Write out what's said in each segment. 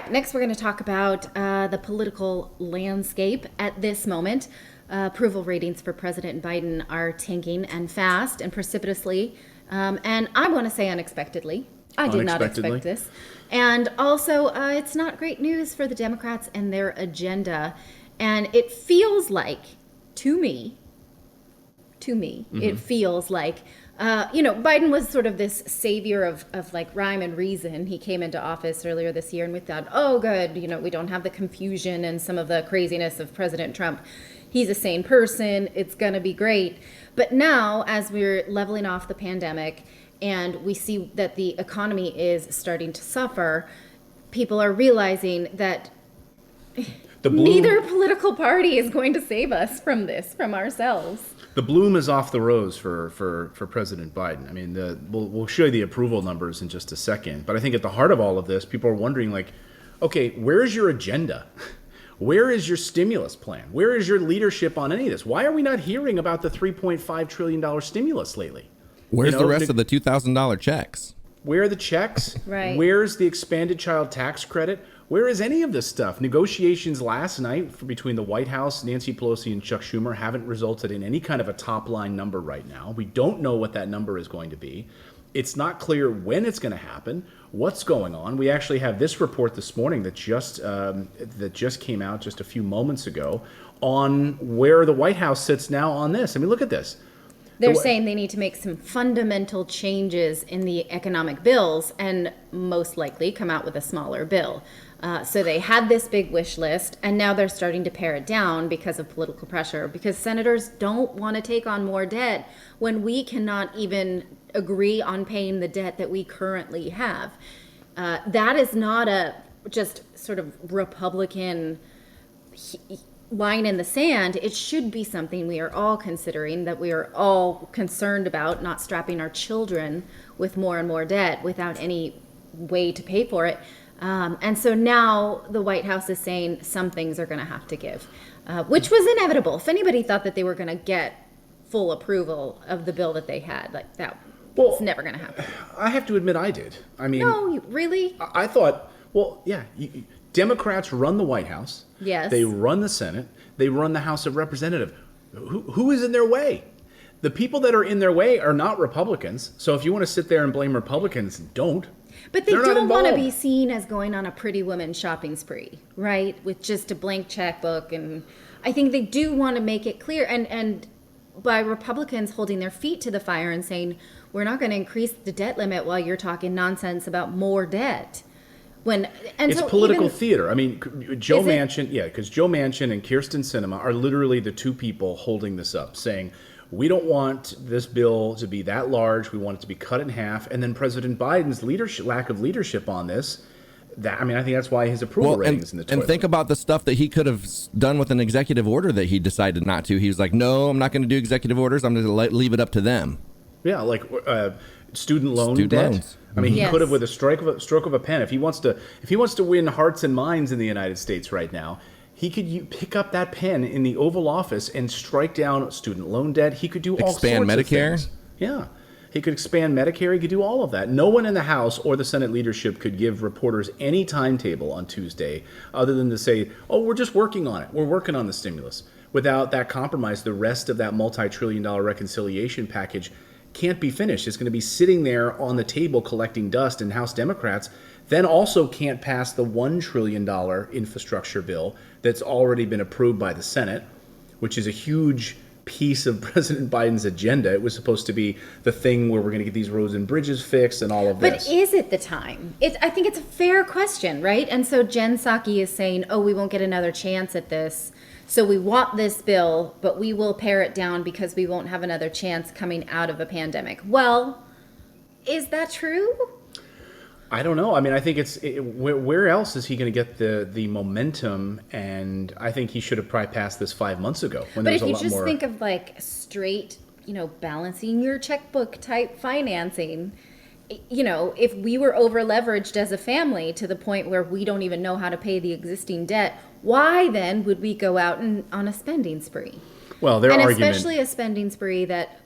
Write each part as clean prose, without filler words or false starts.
right, next we're going to talk about the political landscape at this moment. Approval ratings for President Biden are tanking and fast and precipitously, and I want to say unexpectedly. I did not expect this. And also, it's not great news for the Democrats and their agenda. And it feels like, to me, it feels like, Biden was sort of this savior of like rhyme and reason. He came into office earlier this year and we thought, oh, good, we don't have the confusion and some of the craziness of President Trump. He's a sane person. It's going to be great. But now, as we're leveling off the pandemic and we see that the economy is starting to suffer, people are realizing that neither political party is going to save us from this, from ourselves. The bloom is off the rose for President Biden. I mean, we'll show you the approval numbers in just a second. But I think at the heart of all of this, people are wondering, like, okay, where's your agenda? Where is your stimulus plan? Where is your leadership on any of this? Why are we not hearing about the $3.5 trillion stimulus lately? Where's the rest of the $2,000 checks? Where are the checks? Right. Where's the expanded child tax credit? Where is any of this stuff? Negotiations last night between the White House, Nancy Pelosi, and Chuck Schumer haven't resulted in any kind of a top-line number right now. We don't know what that number is going to be. It's not clear when it's going to happen, what's going on. We actually have this report this morning that just came out just a few moments ago on where the White House sits now on this. I mean, look at this. They're saying they need to make some fundamental changes in the economic bills and most likely come out with a smaller bill. So they had this big wish list, and now they're starting to pare it down because of political pressure, because senators don't want to take on more debt when we cannot even agree on paying the debt that we currently have. That is not a just sort of Republican line in the sand. It should be something we are all considering, that we are all concerned about, not strapping our children with more and more debt without any way to pay for it. And so now the White House is saying some things are going to have to give, which was inevitable. If anybody thought that they were going to get full approval of the bill that they had, like that, it's never going to happen. I have to admit I did. I mean, no, really? I thought, well, yeah, Democrats run the White House. Yes. They run the Senate. They run the House of Representatives. Who is in their way? The people that are in their way are not Republicans. So if you want to sit there and blame Republicans, don't. But they don't want to be seen as going on a pretty woman shopping spree, right? With just a blank checkbook. And I think they do want to make it clear. And by Republicans holding their feet to the fire and saying, we're not going to increase the debt limit while you're talking nonsense about more debt. It's political theater. I mean, Joe Manchin, because Joe Manchin and Kyrsten Sinema are literally the two people holding this up, saying, we don't want this bill to be that large. We want it to be cut in half. And then President Biden's lack of leadership on this, I think that's why his approval rating is in the toilet. And think about the stuff that he could have done with an executive order that he decided not to. He was like, no, I'm not going to do executive orders. I'm going to leave it up to them. Yeah, like student loan debt. Loans. I mean, he could have, with a stroke of a pen, if he wants to win hearts and minds in the United States right now, he could pick up that pen in the Oval Office and strike down student loan debt. He could do all sorts Medicare. Of things. Yeah, he could expand Medicare. He could do all of that. No one in the House or the Senate leadership could give reporters any timetable on Tuesday other than to say, oh, we're just working on it. We're working on the stimulus. Without that compromise, the rest of that multi-trillion-dollar reconciliation package can't be finished. It's going to be sitting there on the table collecting dust, and House Democrats then also can't pass the $1 trillion infrastructure bill that's already been approved by the Senate, which is a huge piece of President Biden's agenda. It was supposed to be the thing where we're going to get these roads and bridges fixed and all of this. But is it the time? I think it's a fair question, right? And so Jen Psaki is saying, oh, we won't get another chance at this. So we want this bill, but we will pare it down because we won't have another chance coming out of a pandemic. Well, is that true? I don't know. I mean, I think where else is he going to get the momentum? And I think he should have probably passed this 5 months ago. But if you just think of like straight, balancing your checkbook type financing, if we were over leveraged as a family to the point where we don't even know how to pay the existing debt, why then would we go out on a spending spree? Well, especially a spending spree that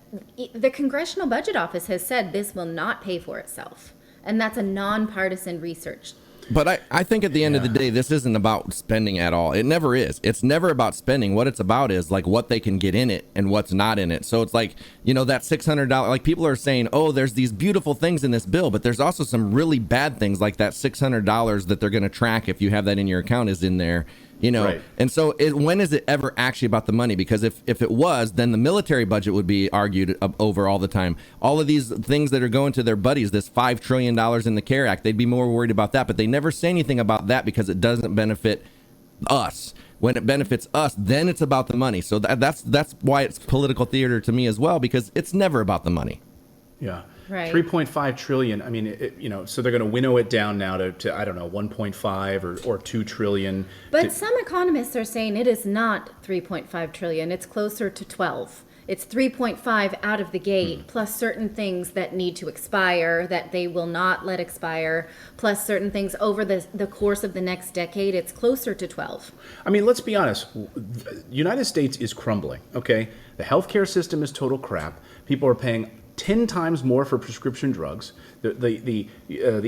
the Congressional Budget Office has said this will not pay for itself. And that's a nonpartisan research But I think at the end of the day, this isn't about spending at all. It never is. It's never about spending. What it's about is like what they can get in it and what's not in it. So it's like, that $600, like people are saying, oh, there's these beautiful things in this bill, but there's also some really bad things like that $600 that they're going to track if you have that in your account is in there. Right. And so when is it ever actually about the money? Because if it was, then the military budget would be argued over all the time. All of these things that are going to their buddies, this $5 trillion in the CARE Act, they'd be more worried about that. But they never say anything about that because it doesn't benefit us. When it benefits us, then it's about the money. So that's why it's political theater to me as well, because it's never about the money. Yeah. Right. 3.5 trillion. I mean, so they're going to winnow it down now to I don't know, 1.5 or 2 trillion. But some economists are saying it is not 3.5 trillion. It's closer to 12. It's 3.5 out of the gate, plus certain things that need to expire that they will not let expire, plus certain things over the course of the next decade. It's closer to 12. I mean, let's be honest. The United States is crumbling, okay? The healthcare system is total crap. People are paying 10 times more for prescription drugs. The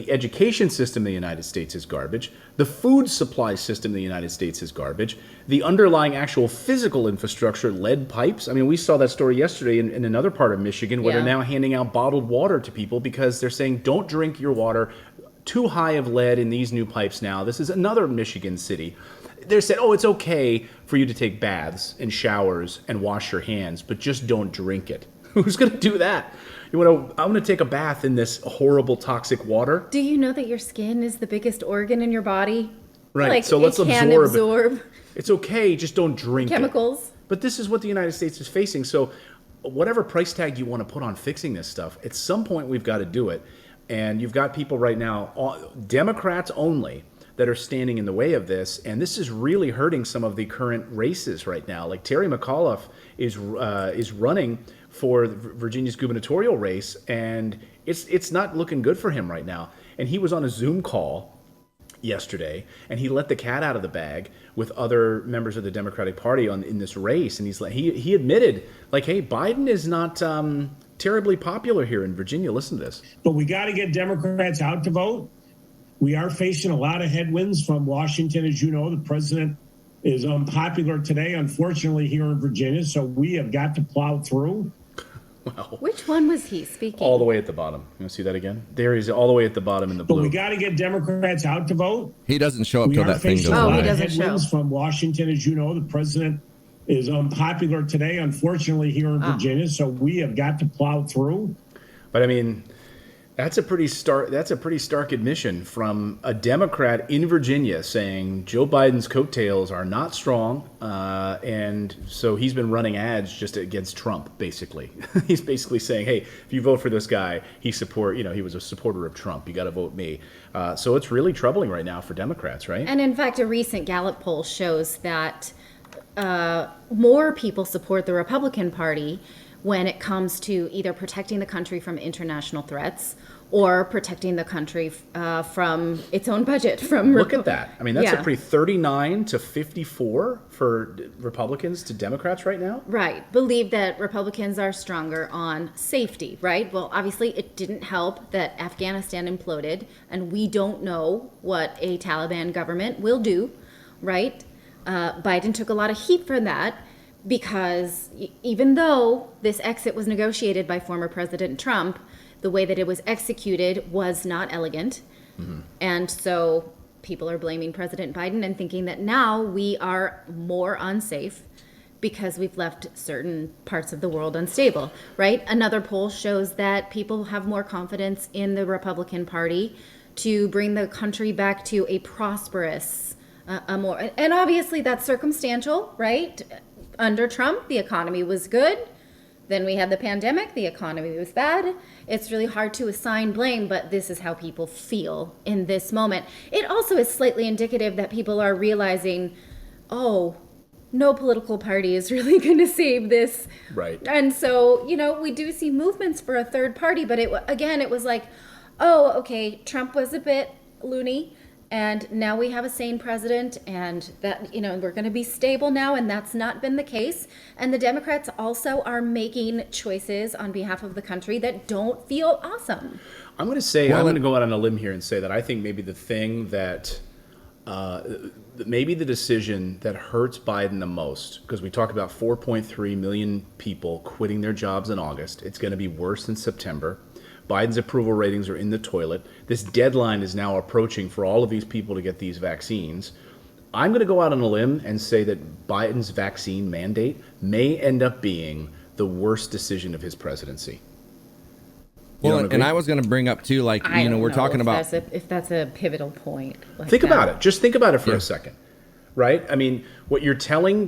education system in the United States is garbage. The food supply system in the United States is garbage. The underlying actual physical infrastructure, lead pipes. I mean, we saw that story yesterday in another part of Michigan where they're now handing out bottled water to people because they're saying, don't drink your water, too high of lead in these new pipes now. This is another Michigan city. They said, oh, it's okay for you to take baths and showers and wash your hands, but just don't drink it. Who's going to do that? I'm going to take a bath in this horrible toxic water. Do you know that your skin is the biggest organ in your body? Right. Like, so let's it can absorb It's okay. Just don't drink chemicals. But this is what the United States is facing. So whatever price tag you want to put on fixing this stuff, at some point we've got to do it. And you've got people right now, Democrats only, that are standing in the way of this. And this is really hurting some of the current races right now. Like Terry McAuliffe is running for Virginia's gubernatorial race, and it's not looking good for him right now. And he was on a Zoom call yesterday, and he let the cat out of the bag with other members of the Democratic Party in this race. And he admitted, like, hey, Biden is not terribly popular here in Virginia. Listen to this. But we got to get Democrats out to vote. We are facing a lot of headwinds from Washington. As you know, the president is unpopular today, unfortunately, here in Virginia. So we have got to plow through. Wow. Which one was he speaking? All the way at the bottom. You want to see that again? There he's all the way at the bottom in the blue. But we got to get Democrats out to vote. He doesn't show up We till are that thing facing goes a lot by. of doesn't headwinds show. from Washington. As you know, the president is unpopular today, unfortunately, here in Virginia. So we have got to plow through. But I mean, that's a pretty stark admission from a Democrat in Virginia saying Joe Biden's coattails are not strong, and so he's been running ads just against Trump. Basically, he's basically saying, "Hey, if you vote for this guy, he was a supporter of Trump. You got to vote me." So it's really troubling right now for Democrats, right? And in fact, a recent Gallup poll shows that more people support the Republican Party when it comes to either protecting the country from international threats or protecting the country from its own budget. Look at that. I mean, that's Yeah. a pretty 39 to 54 for Republicans to Democrats right now. Right. Believe that Republicans are stronger on safety, right? Well, obviously, it didn't help that Afghanistan imploded, and we don't know what a Taliban government will do, right? Biden took a lot of heat for that because even though this exit was negotiated by former President Trump, the way that it was executed was not elegant. Mm-hmm. And so people are blaming President Biden and thinking that now we are more unsafe because we've left certain parts of the world unstable, right? Another poll shows that people have more confidence in the Republican Party to bring the country back to a prosperous, and obviously that's circumstantial, right? Under Trump, the economy was good. Then we had the pandemic, the economy was bad. It's really hard to assign blame, but this is how people feel in this moment. It also is slightly indicative that people are realizing, oh, no political party is really going to save this. Right. And so, we do see movements for a third party, but it was like, oh, okay, Trump was a bit loony. And now we have a sane president, and that, we're going to be stable now, and that's not been the case. And the Democrats also are making choices on behalf of the country that don't feel awesome. I'm going to say, Well, I'm going to go out on a limb here and say that I think maybe the thing that, maybe the decision that hurts Biden the most, because we talk about 4.3 million people quitting their jobs in August. It's going to be worse in September. Biden's approval ratings are in the toilet. This deadline is now approaching for all of these people to get these vaccines. I'm going to go out on a limb and say that Biden's vaccine mandate may end up being the worst decision of his presidency. Well, and I was going to bring up too, like, I don't we're know talking if about. if that's a pivotal point. Like Think that. about it. Just think about it for a second, right? I mean, what you're telling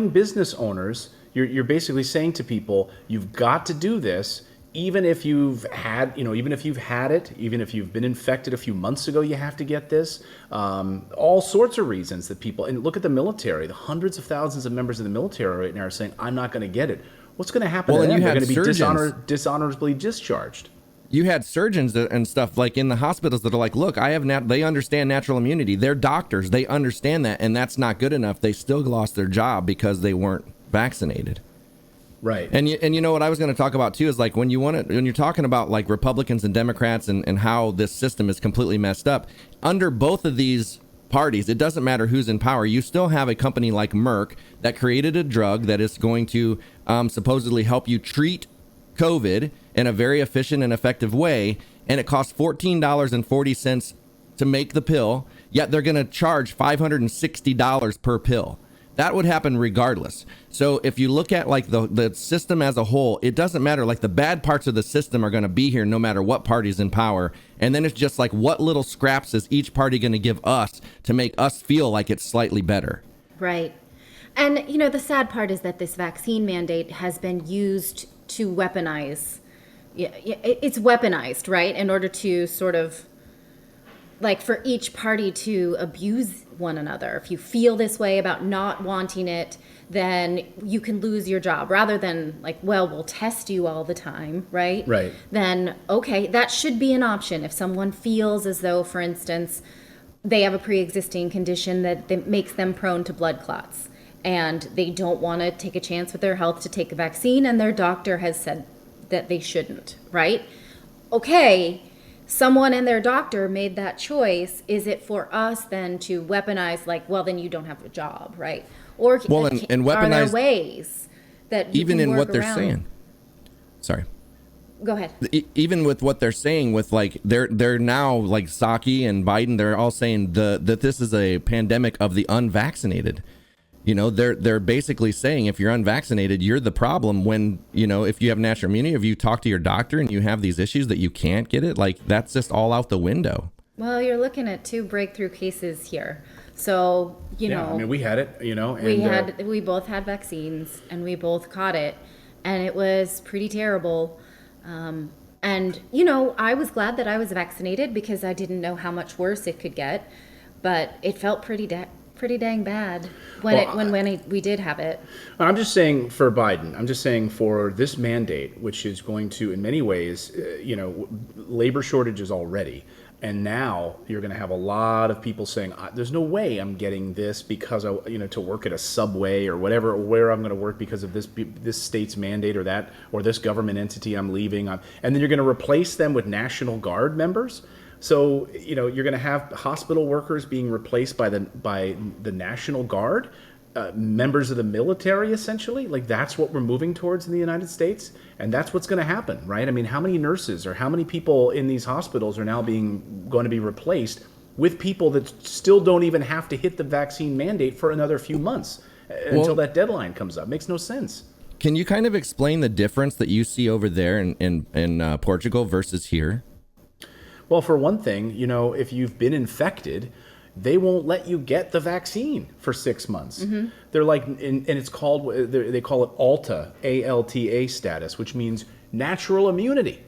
business owners, you're basically saying to people, you've got to do this, even if you've had, even if you've had it, even if you've been infected a few months ago, you have to get this. All sorts of reasons that people, and look at the military, the hundreds of thousands of members of the military right now are saying, I'm not going to get it. What's going to happen Well, to and them? you They're had going to be surgeons. dishonorably discharged. You had surgeons and stuff like in the hospitals that are like, look, they understand natural immunity. They're doctors. They understand that. And that's not good enough. They still lost their job because they weren't vaccinated. Right. And you know what I was going to talk about too is like when you're talking about like Republicans and Democrats and how this system is completely messed up under both of these parties, it doesn't matter who's in power. You still have a company like Merck that created a drug that is going to supposedly help you treat COVID in a very efficient and effective way. And it costs $14.40 to make the pill, yet they're going to charge $560 per pill. That would happen regardless. So if you look at like the system as a whole, it doesn't matter. Like the bad parts of the system are going to be here no matter what party's in power. And then it's just like what little scraps is each party going to give us to make us feel like it's slightly better. Right. And, the sad part is that this vaccine mandate has been used to weaponize. It's weaponized, right? In order to sort of, like, for each party to abuse one another. If you feel this way about not wanting it, then you can lose your job rather than like, well, we'll test you all the time, right? Right. Then, okay, that should be an option. If someone feels as though, for instance, they have a pre-existing condition that makes them prone to blood clots and they don't want to take a chance with their health to take a vaccine and their doctor has said that they shouldn't, right? Okay, someone and their doctor made that choice. Is it for us then to weaponize like, well, then you don't have a job, right? Or Well, and are there weaponize- ways that you Even can in work what they're around? saying. Sorry. Go ahead. Even with what they're saying with like they're now like Psaki and Biden, they're all saying that this is a pandemic of the unvaccinated. They're basically saying if you're unvaccinated, you're the problem when, if you have natural immunity, if you talk to your doctor and you have these issues that you can't get it, like that's just all out the window. Well, you're looking at 2 breakthrough cases here. So, I mean, we had it, and we both had vaccines and we both caught it and it was pretty terrible. And I was glad that I was vaccinated because I didn't know how much worse it could get, but it felt pretty dang bad when we did have it. I'm just saying for Biden, I'm just saying for this mandate, which is going to, in many ways, labor shortages already. And now you're going to have a lot of people saying, there's no way I'm getting this because to work at a Subway or whatever, or where I'm going to work because of this state's mandate or this government entity I'm leaving. And then you're going to replace them with National Guard members. So, you're going to have hospital workers being replaced by the National Guard, members of the military, essentially. Like that's what we're moving towards in the United States. And that's what's going to happen, right? I mean, how many nurses or how many people in these hospitals are now going to be replaced with people that still don't even have to hit the vaccine mandate for another few months until that deadline comes up? Makes no sense. Can you kind of explain the difference that you see over there in Portugal versus here? Well, for one thing, if you've been infected, they won't let you get the vaccine for 6 months. Mm-hmm. They're like, and it's called, they call it ALTA, ALTA status, which means natural immunity.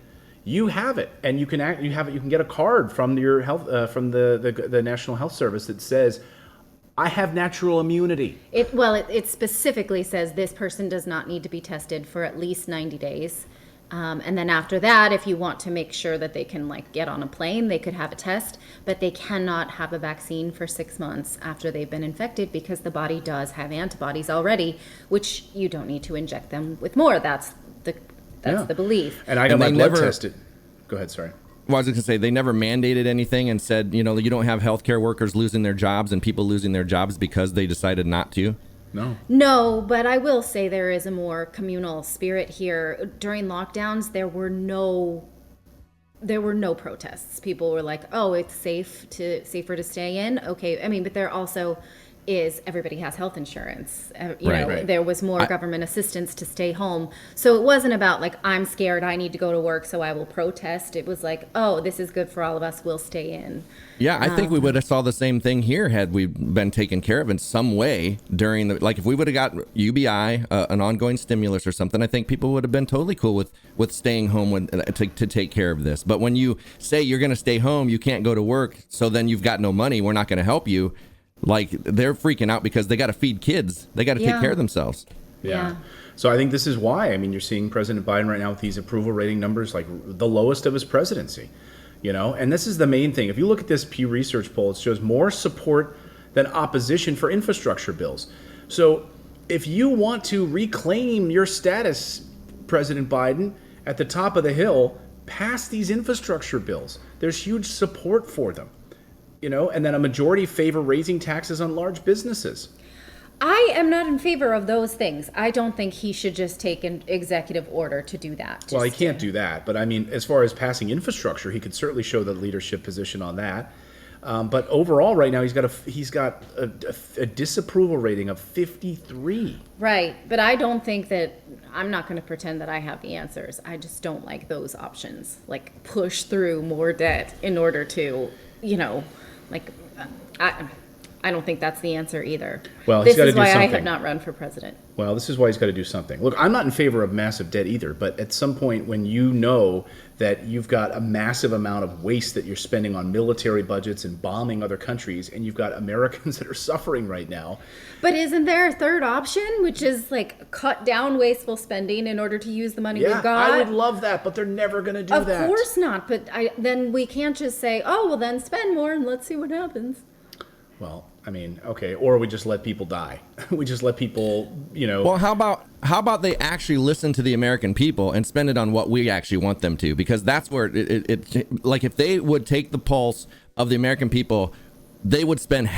You have it, and you can get a card from your health, from the National Health Service that says, I have natural immunity. It specifically says this person does not need to be tested for at least 90 days. And then after that, if you want to make sure that they can get on a plane, they could have a test, but they cannot have a vaccine for 6 months after they've been infected because the body does have antibodies already, which you don't need to inject them with more. That's the belief. And I got my blood tested. Go ahead, sorry. Well, I was going to say they never mandated anything and said, you know, you don't have healthcare workers losing their jobs and people losing their jobs because they decided not to. No. No, but I will say there is a more communal spirit here. During lockdowns, there were no protests. People were like, "Oh, it's safer to stay in." Okay, I mean, but there also is everybody has health insurance. Right. There was more government assistance to stay home. So it wasn't about like, I'm scared, I need to go to work, so I will protest. It was like, oh, this is good for all of us, we'll stay in. Yeah, I think we would have saw the same thing here had we been taken care of in some way during the, like if we would have got UBI, an ongoing stimulus or something, I think people would have been totally cool with staying home to take care of this. But when you say you're going to stay home, you can't go to work, so then you've got no money, we're not going to help you. Like they're freaking out because they got to feed kids. They got to take care of themselves. Yeah. So I think this is why, I mean, you're seeing President Biden right now with these approval rating numbers, like the lowest of his presidency, you know, and this is the main thing. If you look at this Pew Research poll, it shows more support than opposition for infrastructure bills. So if you want to reclaim your status, President Biden, at the top of the hill, pass these infrastructure bills. There's huge support for them. You know, and then a majority favor raising taxes on large businesses. I am not in favor of those things. I don't think he should just take an executive order to do that. Well, he can't do that. But I mean, as far as passing infrastructure, he could certainly show the leadership position on that. But overall, right now, he's got a disapproval rating of 53. Right. But I don't think that, I'm not going to pretend that I have the answers. I just don't like those options. Like push through more debt in order to, you know, like, I don't think that's the answer either. Well, this he's got to is do why something. I have not run for president. Well, this is why he's got to do something. Look, I'm not in favor of massive debt either, but at some point when you know that you've got a massive amount of waste that you're spending on military budgets and bombing other countries, and you've got Americans that are suffering right now. But isn't there a third option, which is like cut down wasteful spending in order to use the money Yeah, we've got? I would love that, but they're never going to do that. Of course not. But then we can't just say, oh, well, then spend more and let's see what happens. Well, I mean, okay, or we just let people die. We just let people, you know. Well, how about they actually listen to the American people and spend it on what we actually want them to? Because that's where it like if they would take the pulse of the American people, they would spend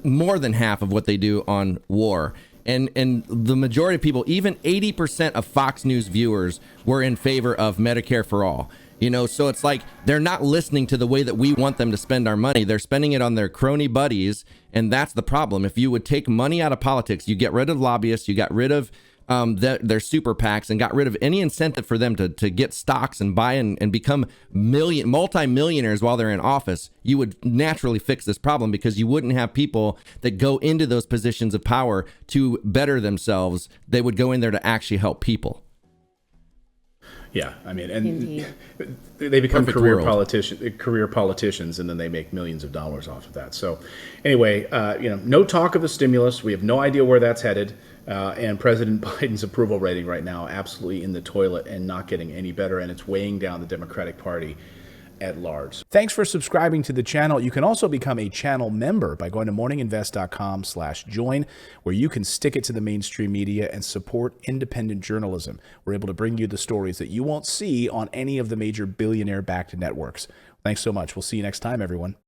more than half of what they do on war. And the majority of people, even 80% of Fox News viewers, were in favor of Medicare for all. You know, so it's like they're not listening to the way that we want them to spend our money. They're spending it on their crony buddies, and that's the problem. If you would take money out of politics, you get rid of lobbyists, you got rid of their super PACs, and got rid of any incentive for them to get stocks and buy and become multi-millionaires while they're in office, you would naturally fix this problem because you wouldn't have people that go into those positions of power to better themselves. They would go in there to actually help people. Yeah, I mean, and Indeed. they become Perfect career world. politicians, and then they make millions of dollars off of that. So, anyway, you know, no talk of a stimulus. We have no idea where that's headed, and President Biden's approval rating right now absolutely in the toilet and not getting any better, and it's weighing down the Democratic Party at large. Thanks for subscribing to the channel. You can also become a channel member by going to morninginvest.com/join, where you can stick it to the mainstream media and support independent journalism. We're able to bring you the stories that you won't see on any of the major billionaire-backed networks. Thanks so much. We'll see you next time, everyone.